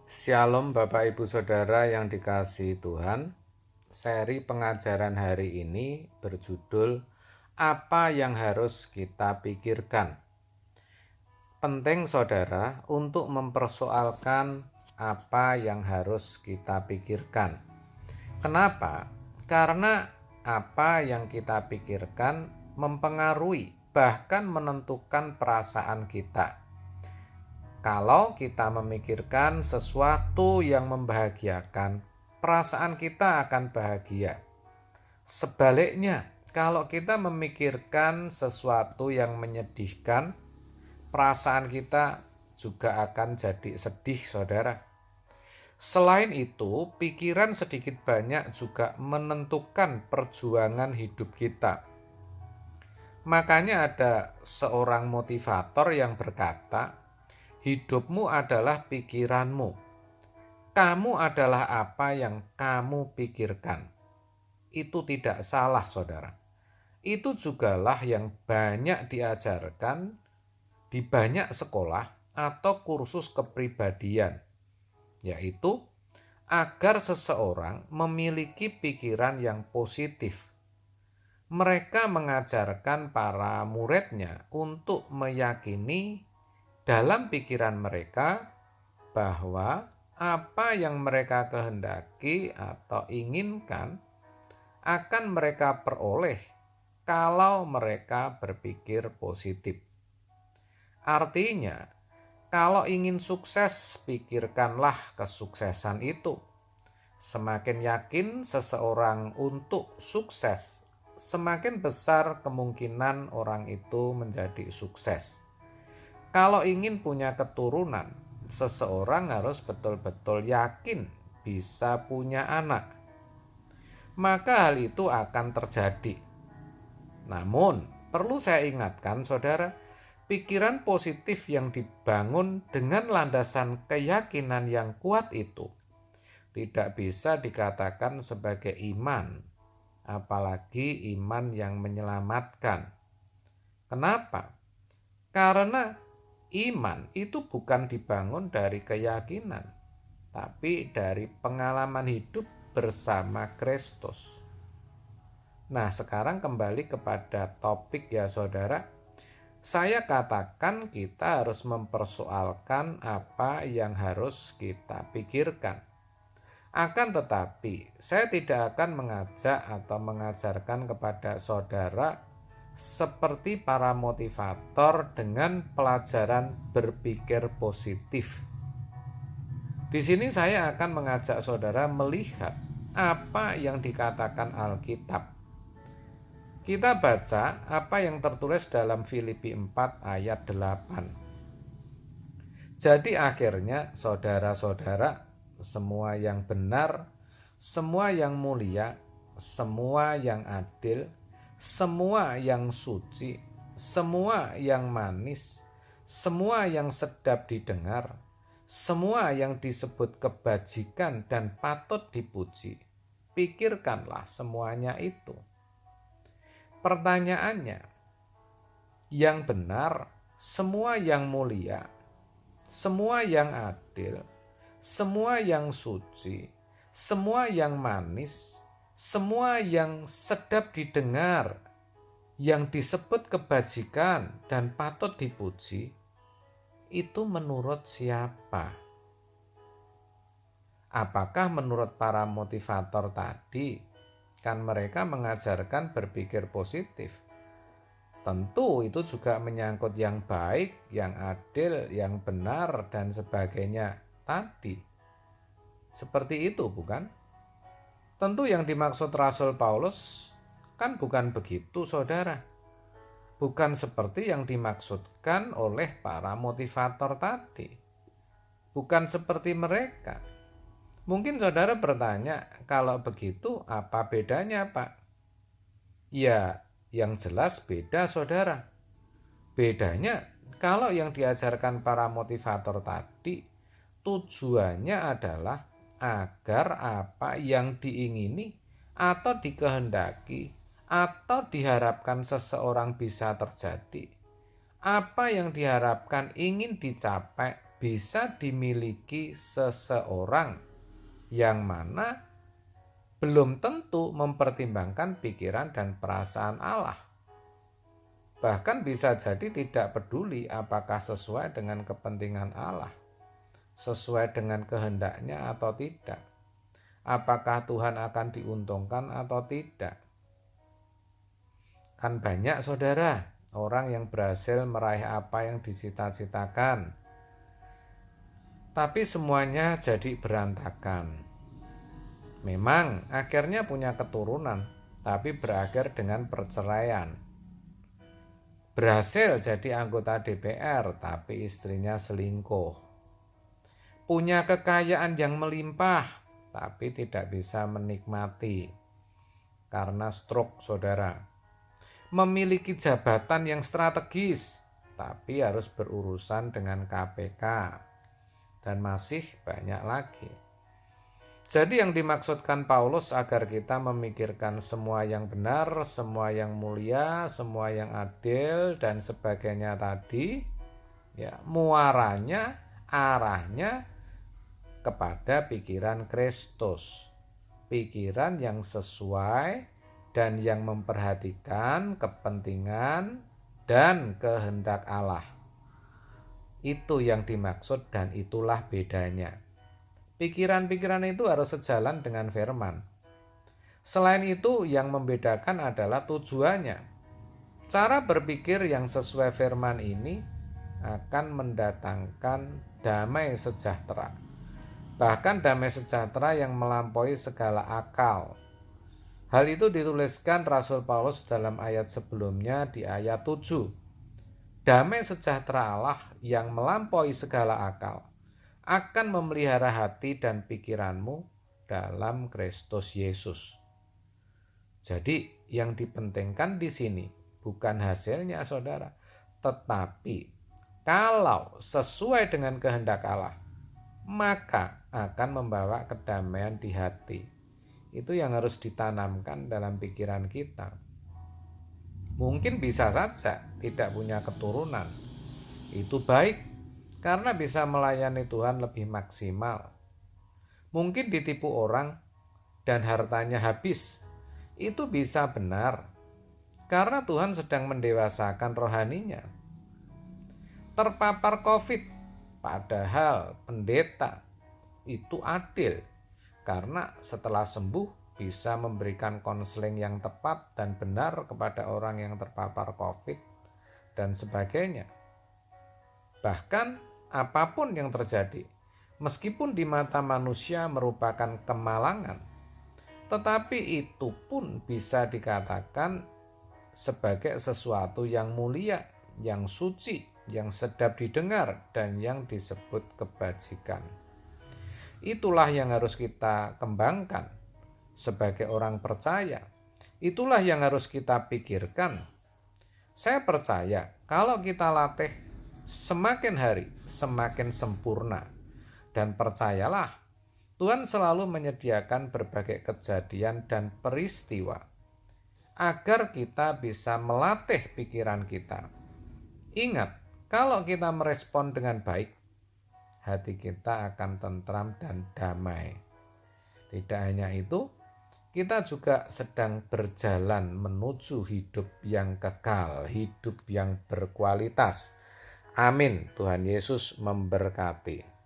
Shalom Bapak Ibu Saudara yang dikasihi Tuhan. Seri pengajaran hari ini berjudul Apa yang harus kita pikirkan. Penting saudara untuk mempersoalkan apa yang harus kita pikirkan. Kenapa? Karena apa yang kita pikirkan mempengaruhi bahkan menentukan perasaan kita. Kalau kita memikirkan sesuatu yang membahagiakan, perasaan kita akan bahagia. Sebaliknya, kalau kita memikirkan sesuatu yang menyedihkan, perasaan kita juga akan jadi sedih, saudara. Selain itu, pikiran sedikit banyak juga menentukan perjuangan hidup kita. Makanya ada seorang motivator yang berkata, hidupmu adalah pikiranmu. Kamu adalah apa yang kamu pikirkan. Itu tidak salah, saudara. Itu jugalah yang banyak diajarkan di banyak sekolah atau kursus kepribadian, yaitu agar seseorang memiliki pikiran yang positif. Mereka mengajarkan para muridnya untuk meyakini dalam pikiran mereka bahwa apa yang mereka kehendaki atau inginkan akan mereka peroleh kalau mereka berpikir positif. Artinya, kalau ingin sukses, pikirkanlah kesuksesan itu. Semakin yakin seseorang untuk sukses, semakin besar kemungkinan orang itu menjadi sukses. Kalau ingin punya keturunan, seseorang harus betul-betul yakin bisa punya anak. Maka hal itu akan terjadi. Namun, perlu saya ingatkan saudara, pikiran positif yang dibangun dengan landasan keyakinan yang kuat itu tidak bisa dikatakan sebagai iman, apalagi iman yang menyelamatkan. Kenapa? Karena iman itu bukan dibangun dari keyakinan, tapi dari pengalaman hidup bersama Kristus. Nah, sekarang kembali kepada topik ya saudara. Saya katakan kita harus mempersoalkan apa yang harus kita pikirkan. Akan tetapi, saya tidak akan mengajak atau mengajarkan kepada saudara seperti para motivator dengan pelajaran berpikir positif. Di sini saya akan mengajak saudara melihat apa yang dikatakan Alkitab. Kita baca apa yang tertulis dalam Filipi 4 ayat 8. Jadi akhirnya saudara-saudara, semua yang benar, semua yang mulia, semua yang adil, semua yang suci, semua yang manis, semua yang sedap didengar, semua yang disebut kebajikan dan patut dipuji, pikirkanlah semuanya itu. Pertanyaannya, yang benar, semua yang mulia, semua yang adil, semua yang suci, semua yang manis, semua yang sedap didengar, yang disebut kebajikan dan patut dipuji, itu menurut siapa? Apakah menurut para motivator tadi? Kan mereka mengajarkan berpikir positif. Tentu itu juga menyangkut yang baik, yang adil, yang benar, dan sebagainya tadi. Seperti itu bukan? Tentu yang dimaksud Rasul Paulus kan bukan begitu saudara. Bukan seperti yang dimaksudkan oleh para motivator tadi. Bukan seperti mereka. Mungkin saudara bertanya, kalau begitu apa bedanya Pak? Ya, yang jelas beda saudara. Bedanya kalau yang diajarkan para motivator tadi tujuannya adalah agar apa yang diingini atau dikehendaki atau diharapkan seseorang bisa terjadi, apa yang diharapkan ingin dicapai bisa dimiliki seseorang yang mana belum tentu mempertimbangkan pikiran dan perasaan Allah. Bahkan bisa jadi tidak peduli apakah sesuai dengan kepentingan Allah, sesuai dengan kehendaknya atau tidak. Apakah Tuhan akan diuntungkan atau tidak. Kan banyak saudara, orang yang berhasil meraih apa yang dicita-citakan, tapi semuanya jadi berantakan. Memang akhirnya punya keturunan, tapi berakhir dengan perceraian. Berhasil jadi anggota DPR, tapi istrinya selingkuh. Punya kekayaan yang melimpah, tapi tidak bisa menikmati karena stroke saudara. Memiliki jabatan yang strategis, tapi harus berurusan dengan KPK. Dan masih banyak lagi. Jadi yang dimaksudkan Paulus agar kita memikirkan semua yang benar, semua yang mulia, semua yang adil dan sebagainya tadi, ya, muaranya, arahnya kepada pikiran Kristus. Pikiran yang sesuai dan yang memperhatikan kepentingan dan kehendak Allah. Itu yang dimaksud dan itulah bedanya. Pikiran-pikiran itu harus sejalan dengan firman. Selain itu, yang membedakan adalah tujuannya. Cara berpikir yang sesuai firman ini akan mendatangkan damai sejahtera. Bahkan damai sejahtera yang melampaui segala akal. Hal itu dituliskan Rasul Paulus dalam ayat sebelumnya di ayat 7. Damai sejahtera Allah yang melampaui segala akal akan memelihara hati dan pikiranmu dalam Kristus Yesus. Jadi yang dipentingkan di sini bukan hasilnya saudara, tetapi kalau sesuai dengan kehendak Allah, maka akan membawa kedamaian di hati. Itu yang harus ditanamkan dalam pikiran kita. Mungkin bisa saja tidak punya keturunan. Itu baik, karena bisa melayani Tuhan lebih maksimal. Mungkin ditipu orang dan hartanya habis. Itu bisa benar, karena Tuhan sedang mendewasakan rohaninya. Terpapar COVID, padahal pendeta itu adil, karena setelah sembuh bisa memberikan konseling yang tepat dan benar kepada orang yang terpapar COVID dan sebagainya. Bahkan apapun yang terjadi, meskipun di mata manusia merupakan kemalangan, tetapi itu pun bisa dikatakan sebagai sesuatu yang mulia, yang suci, yang sedap didengar, dan yang disebut kebajikan. Itulah yang harus kita kembangkan sebagai orang percaya. Itulah yang harus kita pikirkan. Saya percaya kalau kita latih semakin hari semakin sempurna, dan percayalah Tuhan selalu menyediakan berbagai kejadian dan peristiwa agar kita bisa melatih pikiran kita. Ingat, kalau kita merespon dengan baik, hati kita akan tentram dan damai. Tidak hanya itu, kita juga sedang berjalan menuju hidup yang kekal, hidup yang berkualitas. Amin. Tuhan Yesus memberkati.